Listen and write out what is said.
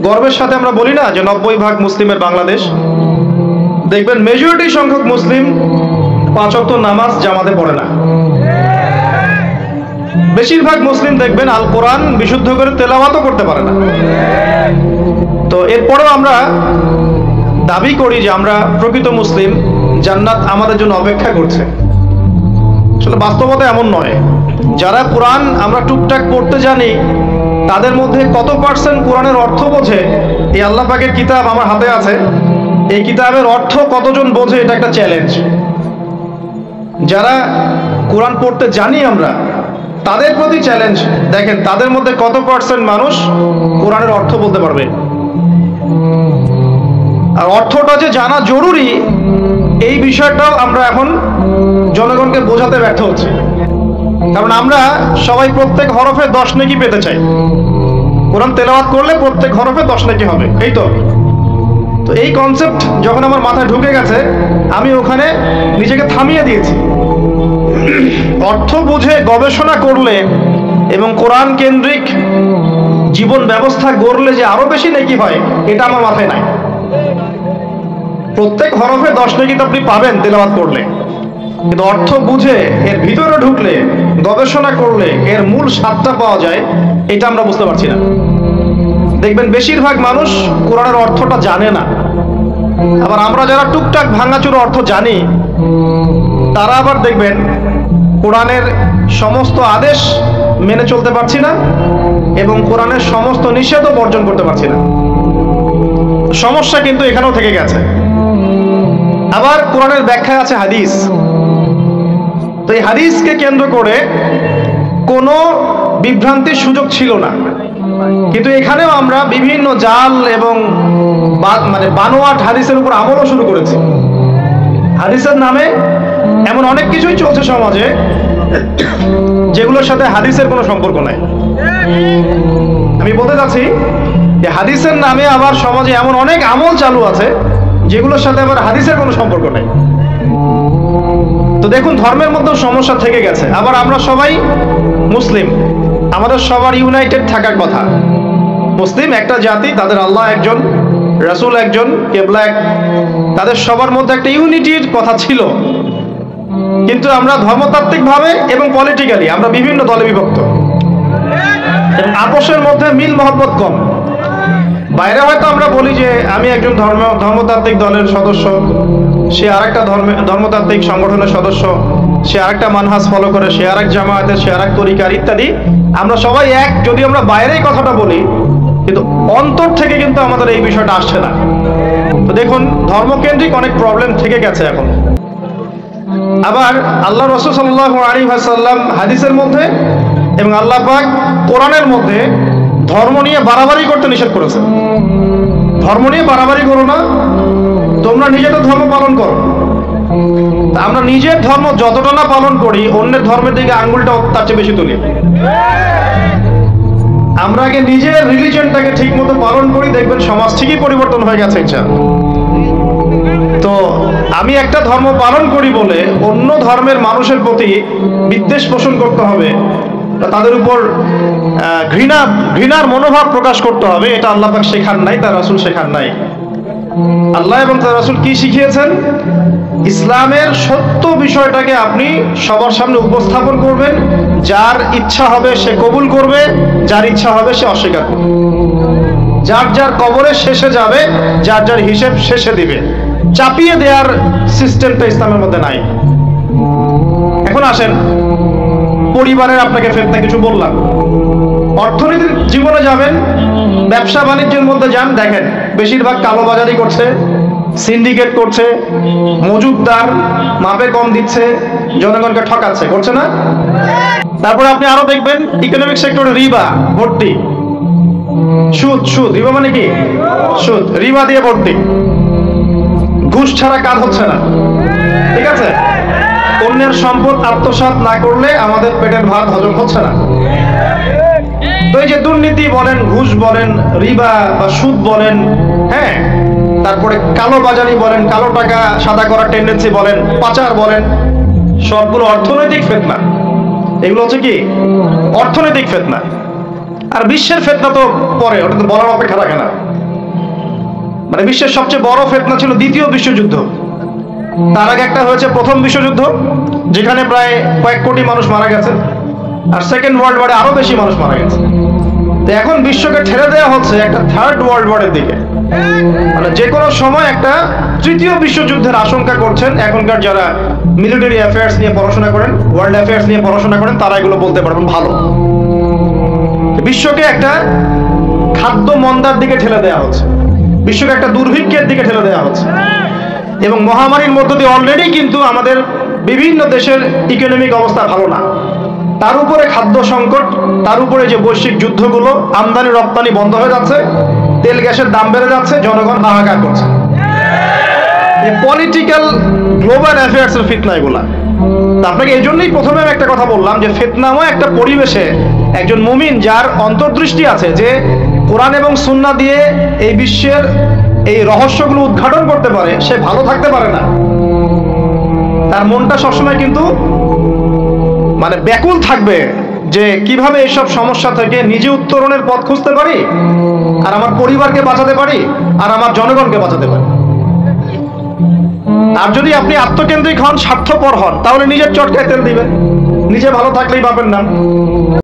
গর্বের সাথে আমরা বলি না যে 90% মুসলিমের বাংলাদেশ, দেখবেন মেজরিটি সংখ্যক মুসলিম 5 ওয়াক্ত নামাজ জামাতে পড়ে না। বেশিরভাগ মুসলিম দেখবেন আল কোরআন বিশুদ্ধ করে তেলাওয়াতও করতে পারে না। তো এরপরেও আমরা দাবি করি যে আমরা প্রকৃত মুসলিম, জান্নাত আমাদের জন্য অপেক্ষা করছে। আসলে বাস্তবতা এমন নয়। যারা কোরআন আমরা টুকটাক পড়তে জানি, তাদের মধ্যে কত পার্সেন্ট কোরআনের অর্থ বোঝে? এই আল্লাহ পাকের কিতাব আমার হাতে আছে, এই কিতাবের অর্থ কতজন বোঝে? এটা একটা চ্যালেঞ্জ। যারা কোরআন পড়তে জানি আমরা, তাদের প্রতি চ্যালেঞ্জ, দেখেন তাদের মধ্যে কত পার্সেন্ট মানুষ কোরআনের অর্থ বলতে পারবে। আর অর্থটা যে জানা জরুরি, এই বিষয়টাও আমরা এখন জনগণকে বোঝাতে ব্যর্থ হচ্ছি। কারণ আমরা সবাই প্রত্যেক হরফে 10 নেকি পেতে চাই। কোরআন তেলাওয়াত করলে প্রত্যেক হরফে 10 নেকি হবে, এই তো। তো এই কনসেপ্ট যখন আমার মাথায় ঢুকে গেছে, আমি ওখানে নিজেকে থামিয়ে দিয়েছি। অর্থ বুঝে গবেষণা করলে এবং কোরআন কেন্দ্রিক জীবন ব্যবস্থা গড়লে যে আরো বেশি নেকি হয়, এটা আমার মাথায় নাই। প্রত্যেক হরফে 10 নেকি তো আপনি পাবেন তেলাওয়াত করলে, কিন্তু অর্থ বুঝে এর ভিতরে ঢুকলে, গবেষণা করলে এর মূল স্বাদটা পাওয়া যায়, এটা আমরা বুঝতে পারছি না। দেখবেন বেশিরভাগ মানুষ কোরআনের অর্থটা জানে না। আবার আমরা যারা টুকটাক ভাঙাচুরো অর্থ জানি, তারা আবার দেখবেন কোরআনের সমস্ত আদেশ মেনে চলতে পারছি না এবং কোরআনের সমস্ত নিষেধও বর্জন করতে পারছি না। সমস্যা কিন্তু এখানেও থেকে গেছে। আবার কোরআনের ব্যাখ্যায় আছে হাদিস। তো এই হাদিসকে কেন্দ্র করে কোনো বিভ্রান্তির সুযোগ ছিল না, কিন্তু এখানেও আমরা বিভিন্ন জাল এবং বানোয়াট হাদিসের উপর আমলও শুরু করেছি। হাদিসের নামে এমন অনেক কিছুই চলছে সমাজে যেগুলোর সাথে হাদিসের কোনো সম্পর্ক নাই। আমি বলতে চাচ্ছি যে হাদিসের নামে আবার সমাজে এমন অনেক আমল চালু আছে যেগুলোর সাথে আবার হাদিসের কোনো সম্পর্ক নেই। তো দেখুন, ধর্মের মধ্যেও সমস্যা থেকে গেছে। আবার আমরা সবাই মুসলিম, আমাদের সবার ইউনাইটেড থাকার কথা। মুসলিম একটা জাতি, তাদের আল্লাহ একজন, রাসূল একজন, কিবলা এক, তাদের সবার মধ্যে একটা ইউনিটির কথা ছিল। কিন্তু আমরা ধর্মতাত্ত্বিকভাবে এবং পলিটিক্যালি আমরা বিভিন্ন দলে বিভক্ত এবং আপোষের মধ্যে মিল মহব্বত কম। বাইরে হয়তো আমরা বলি যে আমি একজন ধর্মতাত্ত্বিক দলের সদস্য, সে আরেকটা ধর্মতাত্ত্বিক সংগঠনের সদস্য, সে আরেকটা মানহাজ ফলো করে, সে আরেক জামায়াতের, সে আরেক তরিকার ইত্যাদি। আমরা সবাই এক, যদি আমরা বাইরেই কথাটা বলি, কিন্তু অন্তর থেকে কিন্তু আমাদের এই বিষয়টা আসছে না। তো দেখুন, ধর্মকেন্দ্রিক অনেক প্রবলেম থেকে গেছে এখন। আবার আল্লাহ রাসূল সাল্লাল্লাহু আলাইহি ওয়াসাল্লাম হাদিসের মধ্যে এবং আল্লাহ পাক কোরআনের মধ্যে ধর্ম নিয়ে বাড়াবাড়ি করতে নিষেধ করেছে। ধর্ম নিয়ে বাড়াবাড়ি করো না, তোমরা নিজেদের ধর্ম পালন করো। আমরা নিজের ধর্ম যতটা না পালন করি, অন্যের ধর্মের দিকে আঙ্গুলটা তার চেয়ে বেশি তুলি। আমরা আগে নিজের রিলিজিয়নটাকে ঠিক মতো পালন করি, দেখবেন সমাজ ঠিকই পরিবর্তন হয়ে গেছে ইনশাআল্লাহ। তো আমি একটা ধর্ম পালন করি বলে অন্য ধর্মের মানুষের প্রতি বিদ্বেষ পোষণ করতে হবে, তাদের উপর ঘৃণার মনোভাব প্রকাশ করতে হবে, এটা আল্লাহ পাক শেখান নাই, তার রাসূল শেখান নাই। আল্লাহ এবং তার রাসূল কি শিখিয়েছেন? ইসলামের সত্য বিষয়টাকে আপনি সবার সামনে উপস্থাপন করবেন। যার ইচ্ছা হবে সে কবুল করবে, যার ইচ্ছা হবে সে অস্বীকার করবে। যার যার কবরে শেষে যাবে, যার যার হিসেব শেষে দিবে। চাপিয়ে দেওয়ার সিস্টেমটা ইসলামের মধ্যে নাই। এখন আসেন, পরিবারের আপনাকে ফেতনা কিছু বললাম, অর্থনীতির জীবনে যাবেন, ব্যবসা বাণিজ্যের মধ্যে যান, দেখেন বেশিরভাগ কালোবাজারি করছে, সিন্ডিকেট করছে, মজুদদার মাপে কম দিচ্ছে, জনগণকে ঠকাচ্ছে, করছে না? তারপরে আপনি আরো দেখবেন ইকোনমিক সেক্টরে রিবা ভর্তি, সুদ। রিবা মানে কি? সুদ, রিবা দিয়ে ভর্তি। ঘুষ ছাড়া কাজ হচ্ছে না, ঠিক আছে? অন্যের সম্পদ আত্মসাৎ না করলে আমাদের পেটের ভাত হজম হচ্ছে না। তো এই যে দুর্নীতি বলেন, ঘুষ বলেন, রিবা বা সুদ বলেন, হ্যাঁ, তারপরে কালো বাজারি বলেন, কালো টাকা সাদা করার টেন্ডেন্সি বলেন, পাচার বলেন, সবগুলো অর্থনৈতিক ফিতনা। এগুলো হচ্ছে কি? অর্থনৈতিক ফিতনা। আর বিশ্বের ফিতনা তো পরে, ওটা তো বলার অপেক্ষা রাখে না। মানে বিশ্বের সবচেয়ে বড় ফিতনা ছিল দ্বিতীয় বিশ্বযুদ্ধ, তার আগে একটা হয়েছে প্রথম বিশ্বযুদ্ধ, যেখানে প্রায় কয়েক কোটি মানুষ মারা গেছে, আর সেকেন্ড ওয়ার্ল্ড ওয়ারে আরো বেশি মানুষ মারা গেছে। তো এখন বিশ্বকে ঠেলে দেওয়া হচ্ছে একটা থার্ড ওয়ার্ল্ড ওয়ারের দিকে, মানে যে কোনো সময় একটা তৃতীয় বিশ্বযুদ্ধের আশঙ্কা করছেন এখনকার যারা মিলিটারি অ্যাফেয়ার্স নিয়ে পড়াশোনা করেন, ওয়ার্ল্ড অ্যাফেয়ার্স নিয়ে পড়াশোনা করেন, তারা এগুলো বলতে পারবেন ভালো। বিশ্বকে একটা খাদ্য মন্দার দিকে ঠেলে দেওয়া হচ্ছে, বিশ্বকে একটা দুর্ভিক্ষের দিকে ঠেলে দেওয়া হচ্ছে, এবং মহামারীর মধ্য দিয়ে অলরেডি কিন্তু আমাদের বিভিন্ন দেশের ইকোনমিক অবস্থা ভালো না, তার উপরে খাদ্য সংকট, তার উপরে যে বৈশ্বিক যুদ্ধগুলো, আমদানি রপ্তানি বন্ধ হয়ে যাচ্ছে, তেল গ্যাসের দাম বেড়ে যাচ্ছে, জনগণ হাহাকার করছে। পলিটিক্যাল গ্লোবাল অ্যাফেয়ার্স এর ফিতনা এগুলা। আপনাকে এই জন্যই প্রথমে আমি একটা কথা বললাম যে ফিতনাময় একটা পরিবেশে একজন মুমিন যার অন্তর্দৃষ্টি আছে, যে কোরআন এবং সুন্নাহ দিয়ে এই বিশ্বের এই রহস্যগুলো উদ্ঘাটন করতে পারে, সে ভালো থাকতে পারে না। তার মনটা সবসময় কিন্তু মানে ব্যাকুল থাকবে যে কিভাবে এইসব সমস্যা থেকে নিজে উত্তরণের পথ খুঁজতে পারি, আর আমার পরিবারকে বাঁচাতে পারি, আর আমার জনগণকে বাঁচাতে পারি। আর যদি আপনি আত্মকেন্দ্রিক হন, স্বার্থপর হন, তাহলে নিজের চটকায় তেল দিবেন, নিজে ভালো থাকলেই পাবেন না।